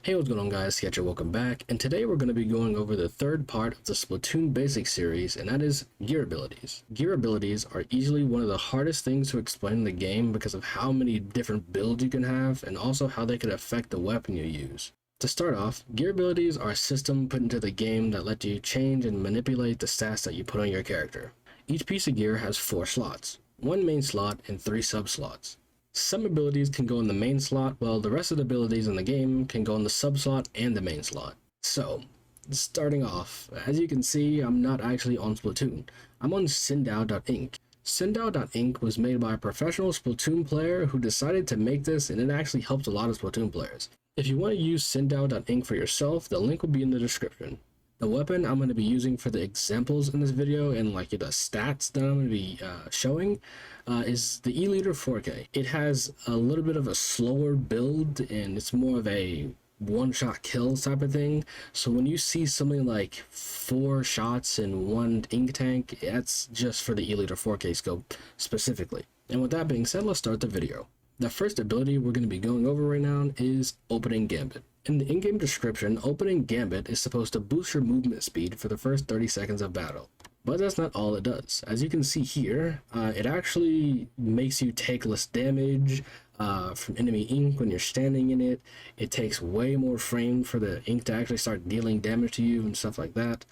Hey, what's going on guys, iiSketch, welcome back, and today we're going to be going over the third part of the Splatoon basic series, and that is gear abilities. Gear abilities are easily one of the hardest things to explain in the game because of how many different builds you can have, and also how they can affect the weapon you use. To start off, gear abilities are a system put into the game that let you change and manipulate the stats that you put on your character. Each piece of gear has 4 slots, 1 main slot and 3 sub-slots. Some abilities can go in the main slot, while the rest of the abilities in the game can go in the sub slot and the main slot. So, starting off, as you can see, I'm not actually on Splatoon. I'm on Sindao.inc. Sindao.inc was made by a professional Splatoon player who decided to make this, and it actually helped a lot of Splatoon players. If you want to use Sindao.inc for yourself, the link will be in the description. The weapon I'm going to be using for the examples in this video and like the stats that I'm going to be showing is the E-Leader 4K. It has a little bit of a slower build and it's more of a one-shot kill type of thing. So when you see something like 4 shots in 1 ink tank, that's just for the E-Leader 4K scope specifically. And with that being said, let's start the video. The first ability we're going to be going over right now is Opening Gambit. In the in-game description, Opening Gambit is supposed to boost your movement speed for the first 30 seconds of battle. But that's not all it does. As you can see here, it actually makes you take less damage from enemy ink when you're standing in it. It takes way more frame for the ink to actually start dealing damage to you and stuff like that.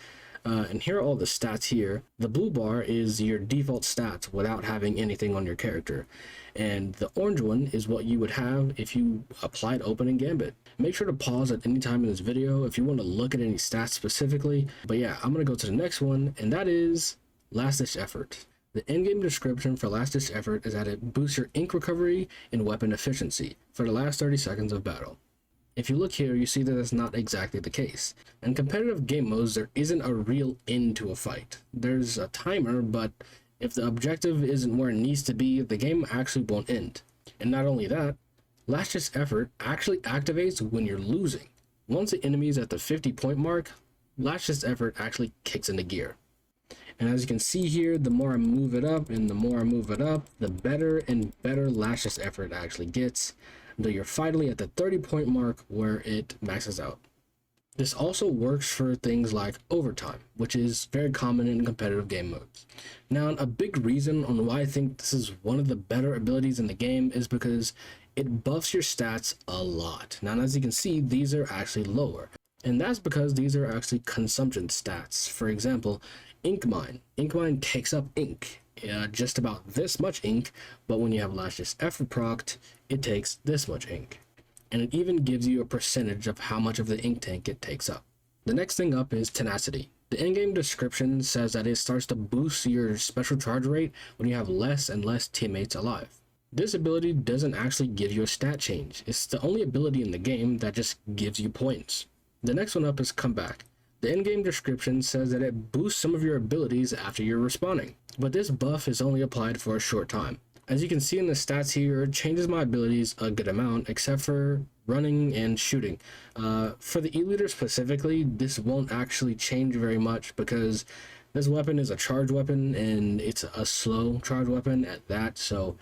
And here are all the stats here. The blue bar is your default stats without having anything on your character. And the orange one is what you would have if you applied Opening Gambit. Make sure to pause at any time in this video if you want to look at any stats specifically. But yeah, I'm going to go to the next one, and that is Last Ditch Effort. The in-game description for Last Ditch Effort is that it boosts your ink recovery and weapon efficiency for the last 30 seconds of battle. If you look here, you see that that's not exactly the case. In competitive game modes, there isn't a real end to a fight. There's a timer, but if the objective isn't where it needs to be, the game actually won't end. And not only that, Last Ditch Effort actually activates when you're losing. Once the enemy is at the 50-point mark, Last Ditch Effort actually kicks into gear. And as you can see here, the more I move it up and the more I move it up, the better and better Last Ditch Effort actually gets, until you're finally at the 30-point mark where it maxes out. This also works for things like overtime, which is very common in competitive game modes. Now, a big reason on why I think this is one of the better abilities in the game is because it buffs your stats a lot. Now, as you can see, these are actually lower. And that's because these are actually consumption stats. For example, Ink Mine. Ink Mine takes up ink. Just about this much ink, but when you have Last Ditch Effort procced, it takes this much ink. And it even gives you a percentage of how much of the ink tank it takes up. The next thing up is Tenacity. The in-game description says that it starts to boost your special charge rate when you have less and less teammates alive. This ability doesn't actually give you a stat change. It's the only ability in the game that just gives you points. The next one up is Comeback. The in-game description says that it boosts some of your abilities after you're respawning, but this buff is only applied for a short time. As you can see in the stats here, it changes my abilities a good amount, except for running and shooting. For the E-Leader specifically, this won't actually change very much because this weapon is a charge weapon and it's a slow charge weapon at that, so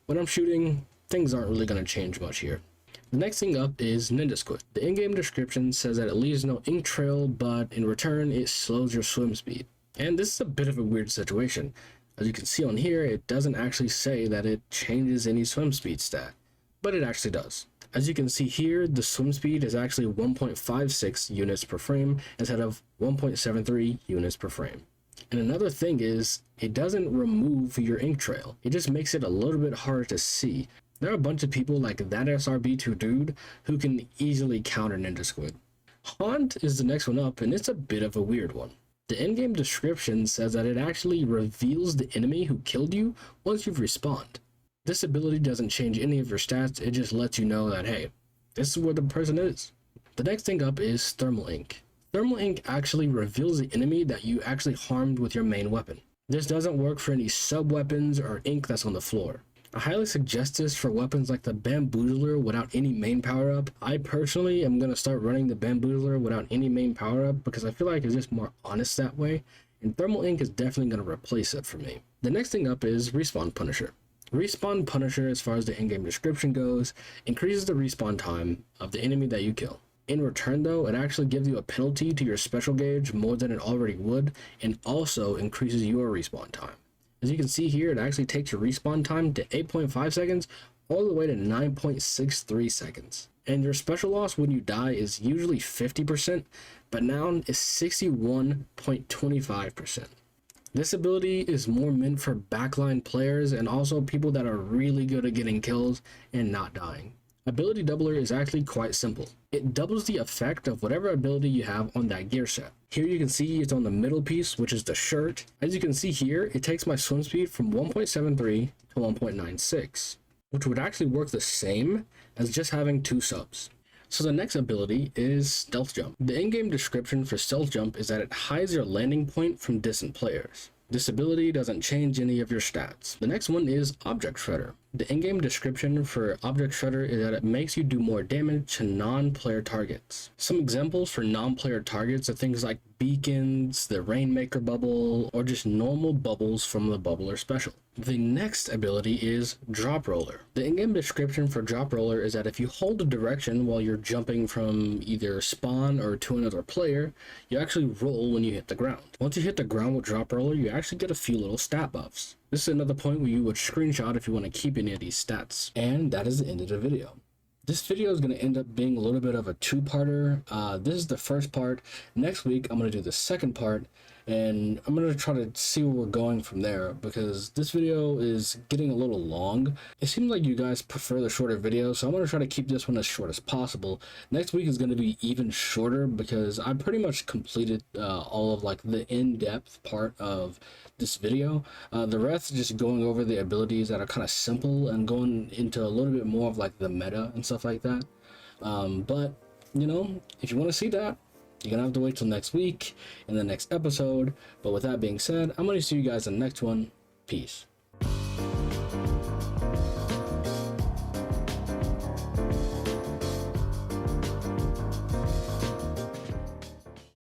when I'm shooting, things aren't really going to change much here. The next thing up is Ninja Squid. The in-game description says that it leaves no ink trail, but in return, it slows your swim speed. And this is a bit of a weird situation. As you can see on here, it doesn't actually say that it changes any swim speed stat, but it actually does. As you can see here, the swim speed is actually 1.56 units per frame instead of 1.73 units per frame. And another thing is, it doesn't remove your ink trail. It just makes it a little bit harder to see. There are a bunch of people like that SRB2 dude who can easily counter Ninja Squid. Haunt is the next one up, and it's a bit of a weird one. The in-game description says that it actually reveals the enemy who killed you once you've respawned. This ability doesn't change any of your stats, it just lets you know that, hey, this is where the person is. The next thing up is Thermal Ink. Thermal Ink actually reveals the enemy that you actually harmed with your main weapon. This doesn't work for any sub-weapons or ink that's on the floor. I highly suggest this for weapons like the Bamboozler without any main power-up. I personally am going to start running the Bamboozler without any main power-up because I feel like it's just more honest that way, and Thermal Ink is definitely going to replace it for me. The next thing up is Respawn Punisher. Respawn Punisher, as far as the in-game description goes, increases the respawn time of the enemy that you kill. In return though, it actually gives you a penalty to your special gauge more than it already would, and also increases your respawn time. As you can see here, it actually takes your respawn time to 8.5 seconds all the way to 9.63 seconds. And your special loss when you die is usually 50%, but now is 61.25%. This ability is more meant for backline players and also people that are really good at getting kills and not dying. Ability Doubler is actually quite simple. It doubles the effect of whatever ability you have on that gear set. Here you can see it's on the middle piece, which is the shirt. As you can see here, it takes my swim speed from 1.73 to 1.96, which would actually work the same as just having 2 subs. So the next ability is Stealth Jump. The in-game description for Stealth Jump is that it hides your landing point from distant players. This ability doesn't change any of your stats. The next one is Object Shredder. The in-game description for Object Shredder is that it makes you do more damage to non-player targets. Some examples for non-player targets are things like beacons, the Rainmaker bubble, or just normal bubbles from the Bubbler special. The next ability is Drop Roller. The in-game description for Drop Roller is that if you hold a direction while you're jumping from either spawn or to another player, you actually roll when you hit the ground. Once you hit the ground with Drop Roller, you actually get a few little stat buffs. This is another point where you would screenshot if you want to keep any of these stats. And that is the end of the video. This video is going to end up being a little bit of a two-parter. This is the first part. Next week, I'm going to do the second part, and I'm going to try to see where we're going from there, because this video is getting a little long. It seems like you guys prefer the shorter videos, so I'm going to try to keep this one as short as possible. Next week is going to be even shorter, because I pretty much completed all of like the in-depth part of this video. The rest is just going over the abilities that are kind of simple and going into a little bit more of like the meta and stuff like that. But you know, if you want to see that, you're gonna have to wait till next week in the next episode. But with that being said, I'm gonna see you guys in the next one. Peace.